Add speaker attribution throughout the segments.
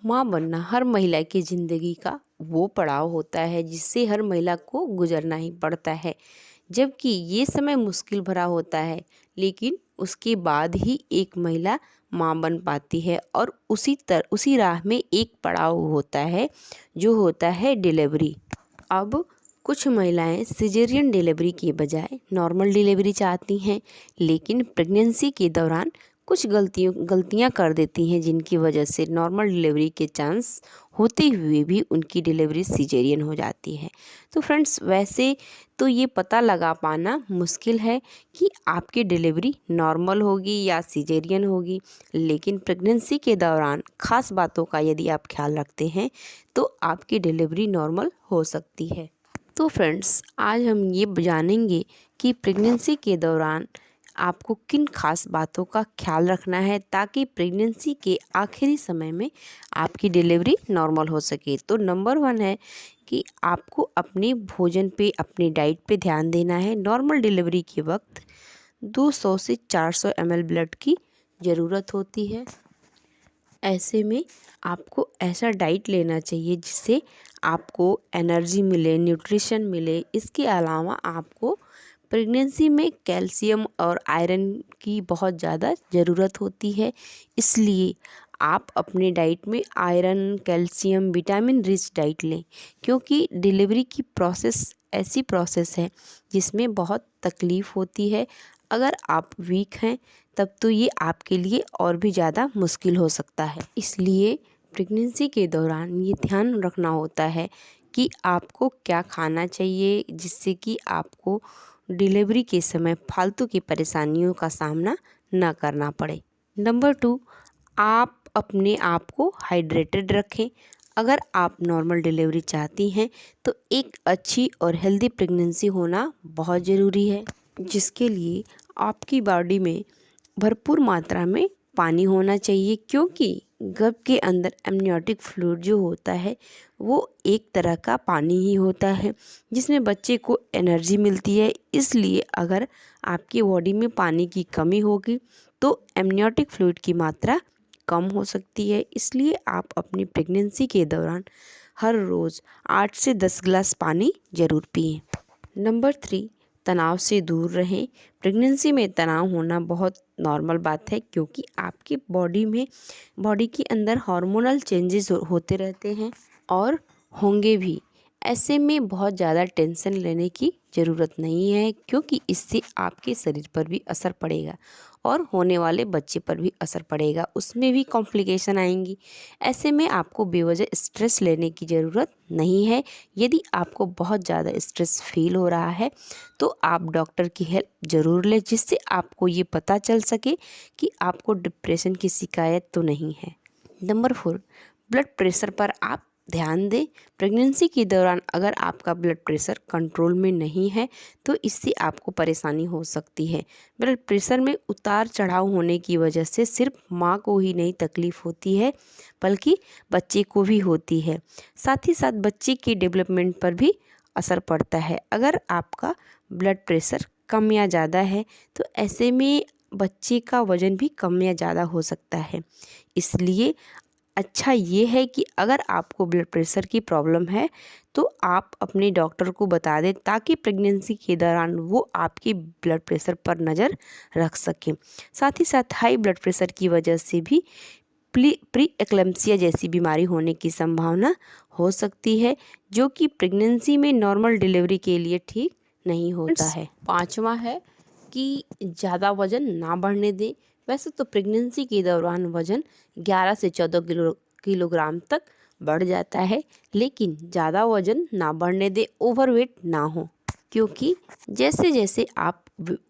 Speaker 1: माँ बनना हर महिला की ज़िंदगी का वो पड़ाव होता है जिससे हर महिला को गुजरना ही पड़ता है। जबकि ये समय मुश्किल भरा होता है, लेकिन उसके बाद ही एक महिला माँ बन पाती है। और उसी राह में एक पड़ाव होता है जो होता है डिलीवरी। अब कुछ महिलाएं सिजेरियन डिलीवरी के बजाय नॉर्मल डिलीवरी चाहती हैं, लेकिन प्रेगनेंसी के दौरान कुछ गलतियां कर देती हैं, जिनकी वजह से नॉर्मल डिलीवरी के चांस होते हुए भी उनकी डिलीवरी सिजेरियन हो जाती है। तो फ्रेंड्स, वैसे तो ये पता लगा पाना मुश्किल है कि आपकी डिलीवरी नॉर्मल होगी या सिजेरियन होगी, लेकिन प्रेगनेंसी के दौरान ख़ास बातों का यदि आप ख्याल रखते हैं तो आपकी डिलीवरी नॉर्मल हो सकती है। तो फ्रेंड्स, आज हम ये जानेंगे कि प्रेगनेंसी के दौरान आपको किन खास बातों का ख्याल रखना है ताकि प्रेगनेंसी के आखिरी समय में आपकी डिलीवरी नॉर्मल हो सके। तो नंबर 1 है कि आपको अपने भोजन पे, अपनी डाइट पे ध्यान देना है। नॉर्मल डिलीवरी के वक्त 200 से 400 ml ब्लड की ज़रूरत होती है। ऐसे में आपको ऐसा डाइट लेना चाहिए जिससे आपको एनर्जी मिले, न्यूट्रिशन मिले। इसके अलावा आपको प्रेगनेंसी में कैल्शियम और आयरन की बहुत ज़्यादा ज़रूरत होती है, इसलिए आप अपने डाइट में iron, calcium, vitamin rich diet लें। क्योंकि डिलीवरी की प्रोसेस ऐसी प्रोसेस है जिसमें बहुत तकलीफ़ होती है। अगर आप वीक हैं तब तो ये आपके लिए और भी ज़्यादा मुश्किल हो सकता है। इसलिए प्रेगनेंसी के दौरान ये ध्यान रखना होता है कि आपको क्या खाना चाहिए जिससे कि आपको डिलीवरी के समय फालतू की परेशानियों का सामना न करना पड़े। नंबर 2, आप अपने आप को हाइड्रेटेड रखें। अगर आप नॉर्मल डिलीवरी चाहती हैं तो एक अच्छी और हेल्दी प्रेगनेंसी होना बहुत ज़रूरी है, जिसके लिए आपकी बॉडी में भरपूर मात्रा में पानी होना चाहिए। क्योंकि गर्भ के अंदर एमनियोटिक फ्लूइड जो होता है वो एक तरह का पानी ही होता है जिसमें बच्चे को एनर्जी मिलती है। इसलिए अगर आपकी बॉडी में पानी की कमी होगी तो एमनियोटिक फ्लूइड की मात्रा कम हो सकती है। इसलिए आप अपनी प्रेगनेंसी के दौरान हर रोज़ 8 से 10 गिलास पानी ज़रूर पिएं। नंबर 3, तनाव से दूर रहें। प्रेगनेंसी में तनाव होना बहुत नॉर्मल बात है, क्योंकि आपकी बॉडी के अंदर हार्मोनल चेंजेस होते रहते हैं और होंगे भी। ऐसे में बहुत ज़्यादा टेंशन लेने की ज़रूरत नहीं है, क्योंकि इससे आपके शरीर पर भी असर पड़ेगा और होने वाले बच्चे पर भी असर पड़ेगा, उसमें भी कॉम्प्लिकेशन आएंगी। ऐसे में आपको बेवजह स्ट्रेस लेने की ज़रूरत नहीं है। यदि आपको बहुत ज़्यादा स्ट्रेस फील हो रहा है तो आप डॉक्टर की हेल्प ज़रूर लें, जिससे आपको ये पता चल सके कि आपको डिप्रेशन की शिकायत तो नहीं है। नंबर 4, ब्लड प्रेशर पर आप ध्यान दें। प्रेगनेंसी के दौरान अगर आपका ब्लड प्रेशर कंट्रोल में नहीं है तो इससे आपको परेशानी हो सकती है। ब्लड प्रेशर में उतार चढ़ाव होने की वजह से सिर्फ माँ को ही नहीं तकलीफ़ होती है, बल्कि बच्चे को भी होती है। साथ ही साथ बच्चे के डेवलपमेंट पर भी असर पड़ता है। अगर आपका ब्लड प्रेशर कम या ज़्यादा है तो ऐसे में बच्चे का वज़न भी कम या ज़्यादा हो सकता है। इसलिए अच्छा ये है कि अगर आपको ब्लड प्रेशर की प्रॉब्लम है तो आप अपने डॉक्टर को बता दें, ताकि प्रेगनेंसी के दौरान वो आपकी ब्लड प्रेशर पर नज़र रख सकें। साथ ही साथ हाई ब्लड प्रेशर की वजह से भी प्री एक्लेम्पसिया जैसी बीमारी होने की संभावना हो सकती है, जो कि प्रेगनेंसी में नॉर्मल डिलीवरी के लिए ठीक नहीं होता है। 5वां है कि ज़्यादा वज़न ना बढ़ने दें। वैसे तो प्रेगनेंसी के दौरान वज़न 11 से 14 किलोग्राम तक बढ़ जाता है, लेकिन ज़्यादा वज़न ना बढ़ने दें, ओवरवेट ना हो। क्योंकि जैसे जैसे आप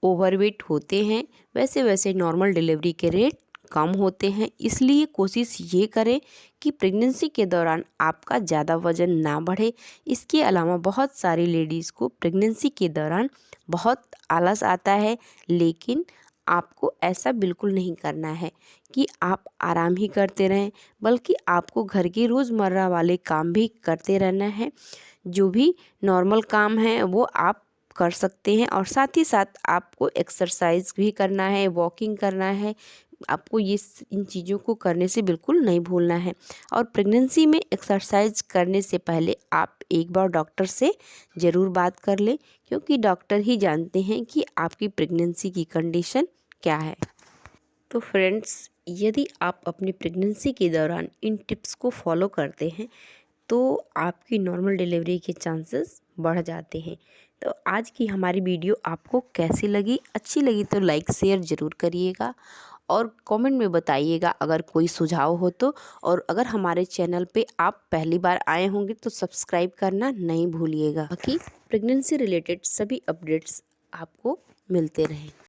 Speaker 1: ओवरवेट होते हैं वैसे वैसे नॉर्मल डिलीवरी के रेट कम होते हैं। इसलिए कोशिश ये करें कि प्रेगनेंसी के दौरान आपका ज़्यादा वज़न ना बढ़े। इसके अलावा बहुत सारी लेडीज़ को प्रेगनेंसी के दौरान बहुत आलस आता है, लेकिन आपको ऐसा बिल्कुल नहीं करना है कि आप आराम ही करते रहें, बल्कि आपको घर के रोज़मर्रा वाले काम भी करते रहना है। जो भी नॉर्मल काम है वो आप कर सकते हैं, और साथ ही साथ आपको एक्सरसाइज भी करना है, वॉकिंग करना है, आपको इन चीज़ों को करने से बिल्कुल नहीं भूलना है। और प्रेगनेंसी में एक्सरसाइज करने से पहले आप एक बार डॉक्टर से ज़रूर बात कर लें, क्योंकि डॉक्टर ही जानते हैं कि आपकी प्रेगनेंसी की कंडीशन क्या है। तो फ्रेंड्स, यदि आप अपनी प्रेगनेंसी के दौरान इन टिप्स को फॉलो करते हैं तो आपकी नॉर्मल डिलीवरी के चांसेस बढ़ जाते हैं। तो आज की हमारी वीडियो आपको कैसी लगी? अच्छी लगी तो लाइक शेयर ज़रूर करिएगा और कमेंट में बताइएगा अगर कोई सुझाव हो तो। और अगर हमारे चैनल पे आप पहली बार आए होंगे तो सब्सक्राइब करना नहीं भूलिएगा, ताकि प्रेगनेंसी रिलेटेड सभी अपडेट्स आपको मिलते रहें।